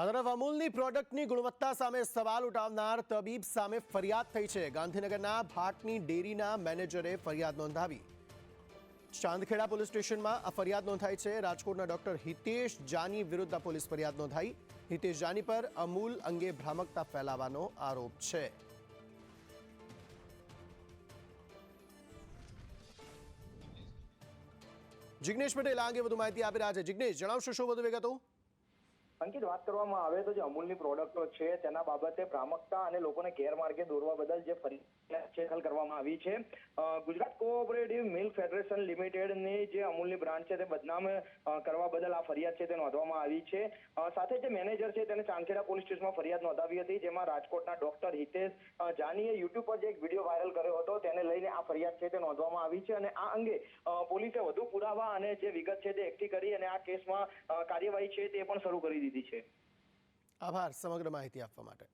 આ તરફ અમૂલની પ્રોડક્ટની ગુણવત્તા સામે સવાલ ઉઠાવનાર તબીબ સામે ફરિયાદ થઈ છે। ગાંધીનગરના ભાટની ડેરીના મેનેજરે ફરિયાદ નોંધાવી। ચાંદખેડા પોલીસ સ્ટેશનમાં આ ફરિયાદ નોંધાઈ છે। રાજકોટના ડોક્ટર હિતેશ જાની વિરુદ્ધ આ પોલીસ ફરિયાદ નોંધાઈ। હિતેશ જાની પર અમૂલ અંગે ભ્રામકતા ફેલાવવાનો આરોપ છે। જિગ્નેશ પટેલ આ અંગે વધુ માહિતી આપી રહ્યા છે। જિગ્નેશ, જણાવશો શું વધુ વિગતો? અંકિત, વાત કરવામાં આવે તો જે અમૂલની પ્રોડક્ટો છે તેના બાબતે ભ્રામકતા અને લોકોને ગેરમાર્ગે દોરવા બદલ જે ફરિયાદ દાખલ કરવામાં આવી છે। ગુજરાત કોઓપરેટિવ મિલ્ક ફેડરેશન લિમિટેડની જે અમૂલની બ્રાન્ડ છે તે બદનામ કરવા બદલ આ ફરિયાદ છે તે નોંધવામાં આવી છે। સાથે જે મેનેજર છે તેને ચાંદખેડા પોલીસ સ્ટેશનમાં ફરિયાદ નોંધાવી હતી, જેમાં રાજકોટના ડોક્ટર હિતેશ જાનીએ યુટ્યુબ પર જે એક વિડીયો વાયરલ કર્યો હતો તેને લઈને આ ફરિયાદ છે તે નોંધવામાં આવી છે। અને આ અંગે પોલીસે વધુ પુરાવા અને જે વિગત છે તે એકઠી કરી અને આ કેસમાં કાર્યવાહી છે તે પણ શરૂ કરી દીધી છે। આભાર સમગ્ર માહિતી આપવા માટે।